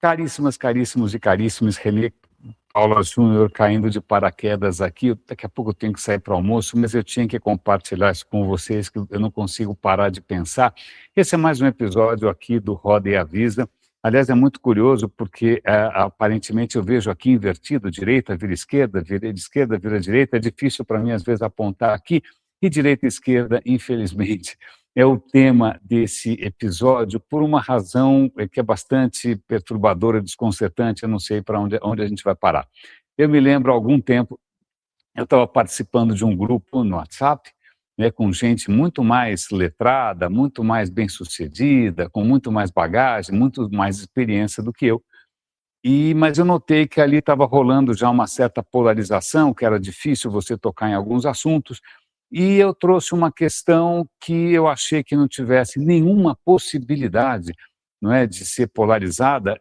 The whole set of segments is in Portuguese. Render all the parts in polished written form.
Caríssimas, caríssimos e caríssimos, Renê Paula Júnior caindo de paraquedas aqui. Daqui a pouco eu tenho que sair para o almoço, mas eu tinha que compartilhar isso com vocês, que eu não consigo parar de pensar. Esse é mais um episódio aqui do Roda e Avisa. Aliás, é muito curioso porque aparentemente eu vejo aqui invertido, direita vira esquerda, esquerda vira direita. É difícil para mim às vezes apontar aqui, e direita e esquerda, infelizmente, é o tema desse episódio por uma razão que é bastante perturbadora, desconcertante. Eu não sei para onde a gente vai parar. Eu me lembro, há algum tempo, eu estava participando de um grupo no WhatsApp, né, com gente muito mais letrada, muito mais bem-sucedida, com muito mais bagagem, muito mais experiência do que eu. Mas eu notei que ali estava rolando já uma certa polarização, que era difícil você tocar em alguns assuntos, e eu trouxe uma questão que eu achei que não tivesse nenhuma possibilidade, não é, de ser polarizada.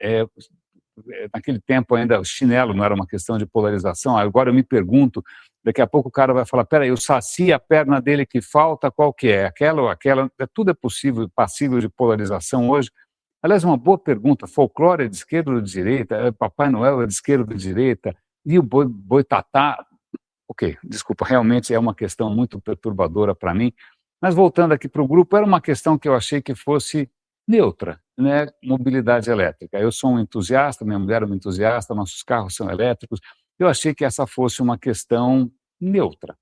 Naquele tempo ainda o chinelo não era uma questão de polarização. Agora eu me pergunto, daqui a pouco o cara vai falar, peraí, o Saci, a perna dele que falta, qual que é? Aquela ou aquela? Tudo é possível, passível de polarização hoje. Aliás, uma boa pergunta, folclore é de esquerda ou de direita? Papai Noel é de esquerda ou de direita? E o boitatá? Ok, desculpa, realmente é uma questão muito perturbadora para mim, mas voltando aqui para o grupo, era uma questão que eu achei que fosse neutra, né? Mobilidade elétrica. Eu sou um entusiasta, minha mulher é uma entusiasta, nossos carros são elétricos, eu achei que essa fosse uma questão neutra.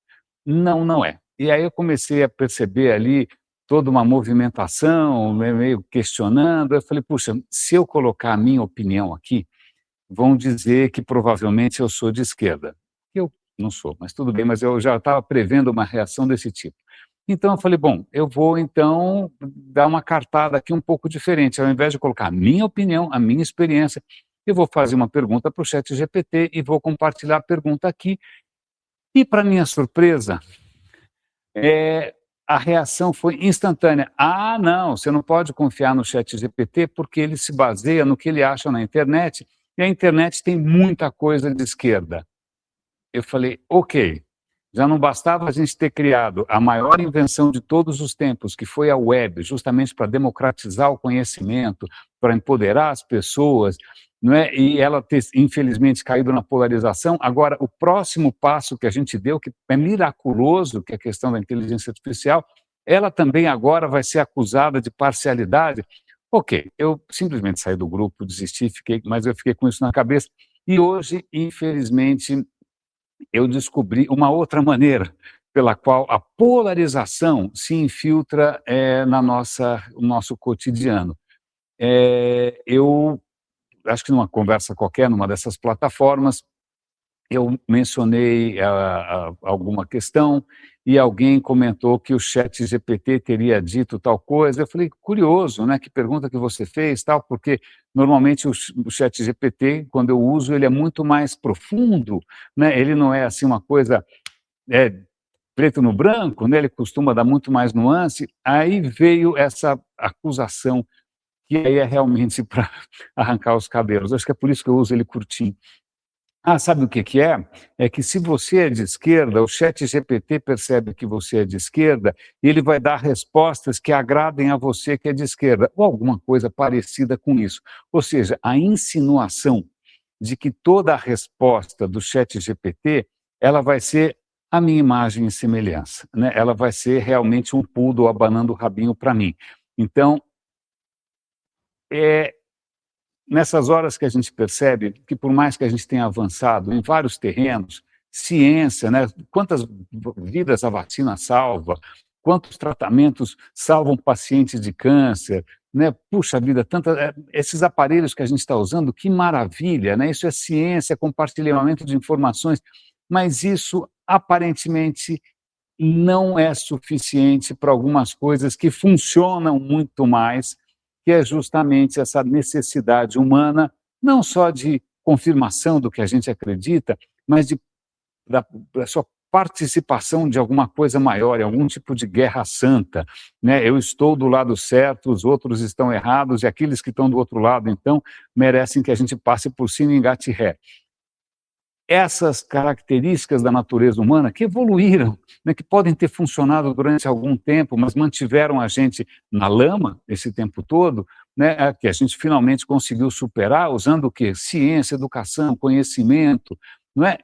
Não, não é. E aí eu comecei a perceber ali toda uma movimentação, meio questionando, eu falei, puxa, se eu colocar a minha opinião aqui, vão dizer que provavelmente eu sou de esquerda. Eu não sou, mas tudo bem, mas eu já estava prevendo uma reação desse tipo. Então eu falei, bom, eu vou então dar uma cartada aqui um pouco diferente. Ao invés de colocar a minha opinião, a minha experiência, eu vou fazer uma pergunta para o ChatGPT e vou compartilhar a pergunta aqui. E para minha surpresa, a reação foi instantânea. Ah, não, você não pode confiar no ChatGPT porque ele se baseia no que ele acha na internet, e a internet tem muita coisa de esquerda. Eu falei, ok, já não bastava a gente ter criado a maior invenção de todos os tempos, que foi a web, justamente para democratizar o conhecimento, para empoderar as pessoas, não é? E ela ter, infelizmente, caído na polarização. Agora, o próximo passo que a gente deu, que é miraculoso, que é a questão da inteligência artificial, ela também agora vai ser acusada de parcialidade. Ok, eu simplesmente saí do grupo, desisti, mas eu fiquei com isso na cabeça. E hoje, infelizmente, eu descobri uma outra maneira pela qual a polarização se infiltra no nosso cotidiano. Eu acho que numa conversa qualquer, numa dessas plataformas, eu mencionei alguma questão e alguém comentou que o ChatGPT teria dito tal coisa. Eu falei, curioso, né? Que pergunta que você fez, tal, porque normalmente o ChatGPT, quando eu uso, ele é muito mais profundo, né? Ele não é assim uma coisa preto no branco, né? Ele costuma dar muito mais nuance. Aí veio essa acusação, que aí é realmente para arrancar os cabelos. Acho que é por isso que eu uso ele curtinho. Ah, sabe o que que é? É que se você é de esquerda, o ChatGPT percebe que você é de esquerda e ele vai dar respostas que agradem a você que é de esquerda, ou alguma coisa parecida com isso. Ou seja, a insinuação de que toda a resposta do ChatGPT, ela vai ser a minha imagem e semelhança, né? Ela vai ser realmente um poodle abanando o rabinho para mim. Então, nessas horas que a gente percebe que, por mais que a gente tenha avançado em vários terrenos, ciência, né? Quantas vidas a vacina salva, quantos tratamentos salvam pacientes de câncer, né? Puxa vida, esses aparelhos que a gente está usando, que maravilha, né? Isso é ciência, compartilhamento de informações, mas isso aparentemente não é suficiente para algumas coisas que funcionam muito mais, que é justamente essa necessidade humana, não só de confirmação do que a gente acredita, mas da sua participação de alguma coisa maior, em algum tipo de guerra santa, né? Eu estou do lado certo, os outros estão errados, e aqueles que estão do outro lado, então, merecem que a gente passe por cima e engate ré. Essas características da natureza humana que evoluíram, né, que podem ter funcionado durante algum tempo, mas mantiveram a gente na lama esse tempo todo, né, que a gente finalmente conseguiu superar usando o quê? Ciência, educação, conhecimento, não é?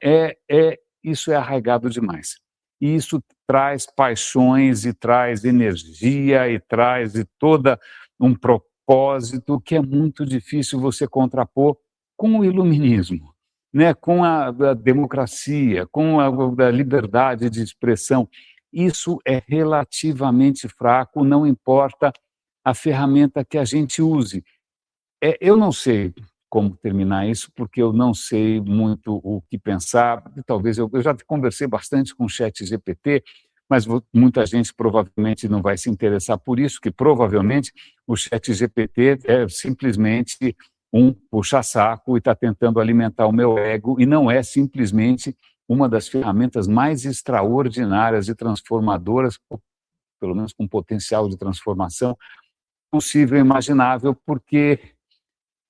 Isso é arraigado demais. E isso traz paixões e traz energia e traz toda um propósito que é muito difícil você contrapor com o iluminismo, né, com a democracia, com a liberdade de expressão. Isso é relativamente fraco, não importa a ferramenta que a gente use. Eu não sei como terminar isso, porque eu não sei muito o que pensar. Talvez eu já conversei bastante com o ChatGPT, mas muita gente provavelmente não vai se interessar por isso, que provavelmente o ChatGPT é simplesmente um puxa-saco e está tentando alimentar o meu ego, e não é simplesmente uma das ferramentas mais extraordinárias e transformadoras, pelo menos com potencial de transformação, possível e imaginável, porque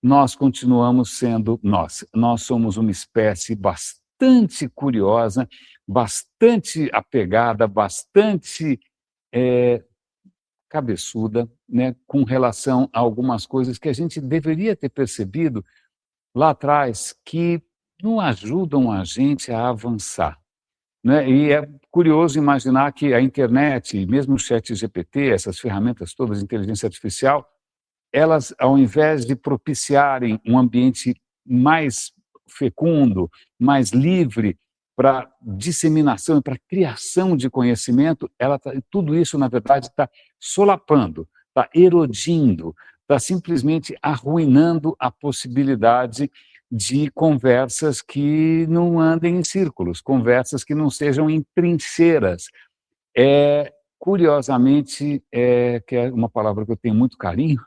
nós continuamos sendo nós. Nós somos uma espécie bastante curiosa, bastante apegada, bastante cabeçuda, né, com relação a algumas coisas que a gente deveria ter percebido lá atrás, que não ajudam a gente a avançar, né? E é curioso imaginar que a internet, mesmo o ChatGPT, essas ferramentas todas de inteligência artificial, elas, ao invés de propiciarem um ambiente mais fecundo, mais livre para disseminação e para criação de conhecimento, tudo isso, na verdade, está solapando, está erodindo, está simplesmente arruinando a possibilidade de conversas que não andem em círculos, conversas que não sejam em trincheiras. Curiosamente, que é uma palavra que eu tenho muito carinho,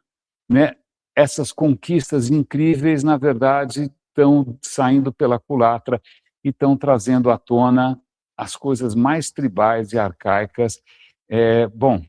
né, essas conquistas incríveis, na verdade, estão saindo pela culatra e estão trazendo à tona as coisas mais tribais e arcaicas. Bom,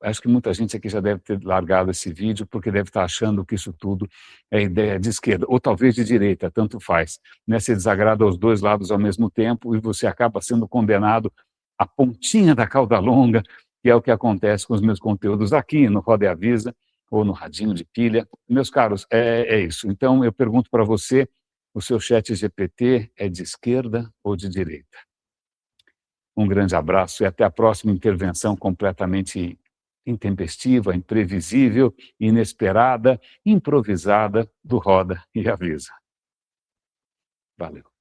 acho que muita gente aqui já deve ter largado esse vídeo, porque deve estar achando que isso tudo é ideia de esquerda, ou talvez de direita, tanto faz, né? Você desagrada aos dois lados ao mesmo tempo e você acaba sendo condenado à pontinha da cauda longa, que é o que acontece com os meus conteúdos aqui no Roda e Avisa, ou no radinho de pilha. Meus caros, é isso. Então, eu pergunto para você, o seu ChatGPT é de esquerda ou de direita? Um grande abraço e até a próxima intervenção completamente intempestiva, imprevisível, inesperada, improvisada do Roda e Avisa. Valeu.